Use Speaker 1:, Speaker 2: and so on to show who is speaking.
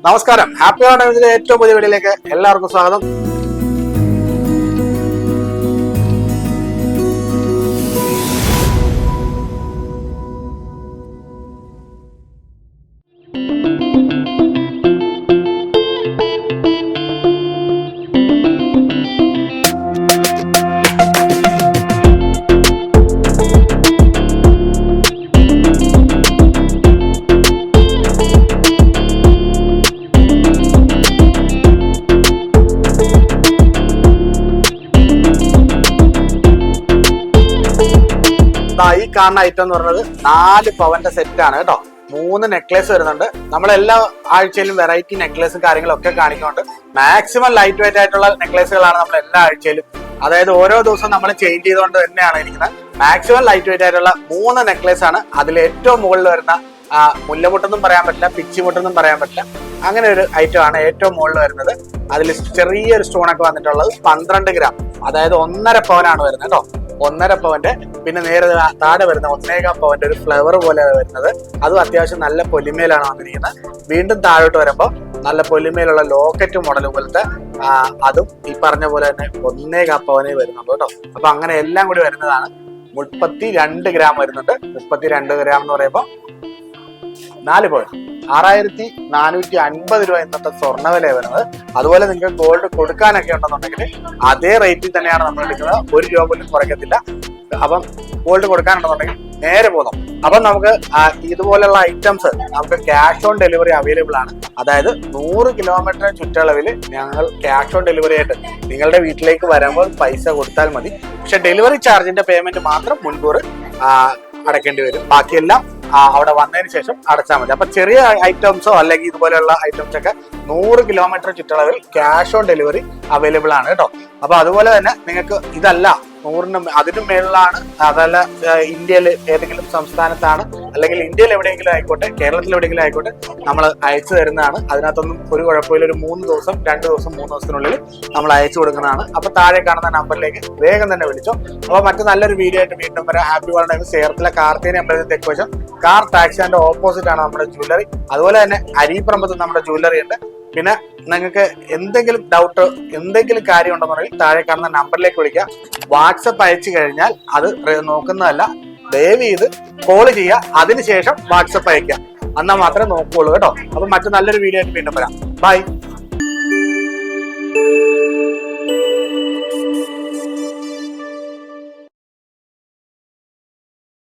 Speaker 1: നമസ്കാരം, ഹാപ്പി ഓണത്തിന്റെ ഏറ്റവും പുതിയ വീഡിയോയിലേക്ക് എല്ലാവർക്കും സ്വാഗതം. ഈ കാണുന്ന ഐറ്റം എന്ന് പറയുന്നത് 4 പവന്റെ സെറ്റ് ആണ് കേട്ടോ. 3 നെക്ലേസ് വരുന്നുണ്ട്. നമ്മളെല്ലാ ആഴ്ചയിലും വെറൈറ്റി നെക്ലേസും കാര്യങ്ങളൊക്കെ കാണിക്കുന്നുണ്ട്. മാക്സിമം ലൈറ്റ് വെയിറ്റ് ആയിട്ടുള്ള നെക്ലേസുകളാണ് നമ്മൾ എല്ലാ ആഴ്ചയിലും, അതായത് ഓരോ ദിവസവും നമ്മൾ ചേഞ്ച് ചെയ്തുകൊണ്ട് തന്നെയാണ് ഇരിക്കുന്നത്. മാക്സിമം ലൈറ്റ് വെയിറ്റ് ആയിട്ടുള്ള 3 നെക്ലേസ് ആണ്. അതിൽ ഏറ്റവും മുകളിൽ വരുന്ന മുല്ലമുട്ടെന്നും പറയാൻ പറ്റില്ല, പിച്ചിമുട്ടെന്നും പറയാൻ പറ്റില്ല, അങ്ങനെ ഒരു ഐറ്റം ആണ് ഏറ്റവും മുകളിൽ വരുന്നത്. അതിൽ ചെറിയൊരു സ്റ്റോണൊക്കെ വന്നിട്ടുള്ളത് 12 ഗ്രാം, അതായത് 1.5 പവനാണ് വരുന്നത് കേട്ടോ. 1.5 പവന്റെ, പിന്നെ നേരെ താഴെ വരുന്ന 1.25 പവന്റെ ഒരു ഫ്ലവർ പോലെ വരുന്നത്. അതും അത്യാവശ്യം നല്ല പൊലിമയിലാണ് വന്നിരിക്കുന്നത്. വീണ്ടും താഴോട്ട് വരുമ്പോൾ നല്ല പൊലിമയിലുള്ള ലോക്കറ്റ് മോഡൽ പോലത്തെ അതും ഈ പറഞ്ഞ പോലെ തന്നെ 1.25 പവനേ വരുന്നുണ്ട് കേട്ടോ. അപ്പൊ അങ്ങനെ എല്ലാം കൂടി വരുന്നതാണ്. 32 ഗ്രാം വരുന്നുണ്ട്. 32 ഗ്രാം എന്ന് പറയുമ്പോൾ 4 പവൻ 6450 രൂപ ഇന്നത്തെ സ്വർണ്ണവില വരുന്നത്. അതുപോലെ നിങ്ങൾക്ക് ഗോൾഡ് കൊടുക്കാനൊക്കെ ഉണ്ടെന്നുണ്ടെങ്കിൽ അതേ റേറ്റിൽ തന്നെയാണ് നമ്മൾ എടുക്കുന്നത്. 1 രൂപ പോലും കുറയ്ക്കത്തില്ല. അപ്പം ഗോൾഡ് കൊടുക്കാനുണ്ടെന്നുണ്ടെങ്കിൽ നേരെ പോകുന്നു. അപ്പം നമുക്ക് ഇതുപോലുള്ള ഐറ്റംസ് നമുക്ക് ക്യാഷ് ഓൺ ഡെലിവറി അവൈലബിൾ ആണ്. അതായത് 100 കിലോമീറ്റർ ചുറ്റളവിൽ ഞങ്ങൾ ക്യാഷ് ഓൺ ഡെലിവറി ആയിട്ട് നിങ്ങളുടെ വീട്ടിലേക്ക് വരുമ്പോൾ പൈസ കൊടുത്താൽ മതി. പക്ഷെ ഡെലിവറി ചാർജിന്റെ പേയ്മെന്റ് മാത്രം മുൻകൂർ അടയ്ക്കേണ്ടി വരും. ബാക്കിയെല്ലാം അവിടെ വന്നതിന് ശേഷം അടച്ചാൽ മതി. അപ്പൊ ചെറിയ ഐറ്റംസോ അല്ലെങ്കിൽ ഇതുപോലെയുള്ള ഐറ്റംസ് ഒക്കെ 100 കിലോമീറ്റർ ചുറ്റളവിൽ ക്യാഷ് ഓൺ ഡെലിവറി അവൈലബിൾ ആണ് കേട്ടോ. അപ്പൊ അതുപോലെ തന്നെ നിങ്ങൾക്ക് ഇതല്ല 100-നും അതിനും മേളിലാണ്, അതല്ല ഇന്ത്യയിൽ ഏതെങ്കിലും സംസ്ഥാനത്താണ്, അല്ലെങ്കിൽ ഇന്ത്യയിൽ എവിടെയെങ്കിലും ആയിക്കോട്ടെ, കേരളത്തിൽ എവിടെയെങ്കിലും ആയിക്കോട്ടെ, നമ്മൾ അയച്ചു തരുന്നതാണ്. അതിനകത്തൊന്നും ഒരു കുഴപ്പമില്ല. ഒരു 3 ദിവസം 2 ദിവസം 3 ദിവസത്തിനുള്ളിൽ നമ്മൾ അയച്ചു കൊടുക്കുന്നതാണ്. അപ്പൊ താഴെ കാണുന്ന നമ്പറിലേക്ക് വേഗം തന്നെ വിളിച്ചോ. അപ്പൊ മറ്റു നല്ലൊരു വീഡിയോ ആയിട്ട് വീണ്ടും വരാം. Happy Valentine's. ചേർത്തിലെ കാർത്തേനി അമ്പലത്തിന്റെ തെക്കുവശം കാർ ടാക്സിന്റെ ഓപ്പോസിറ്റ് ആണ് നമ്മുടെ ജ്വല്ലറി. അതുപോലെ തന്നെ അരീപ്രമ്പത്ത് നമ്മുടെ ജ്വല്ലറി ഉണ്ട്. പിന്നെ നിങ്ങൾക്ക് എന്തെങ്കിലും ഡൗട്ട്, എന്തെങ്കിലും കാര്യം ഉണ്ടെന്നുണ്ടെങ്കിൽ താഴെ കാണുന്ന നമ്പറിലേക്ക് വിളിക്കുക. വാട്സപ്പ് അയച്ചു കഴിഞ്ഞാൽ അത് നോക്കുന്നതല്ല, ദയവ് ചെയ്ത് കോൾ ചെയ്യുക. അതിനുശേഷം വാട്സപ്പ് അയക്കുക, എന്നാൽ മാത്രമേ നോക്കുകയുള്ളൂ കേട്ടോ. അപ്പൊ മറ്റു നല്ലൊരു വീഡിയോ ആയിട്ട് വീണ്ടും വരാം. ബൈ.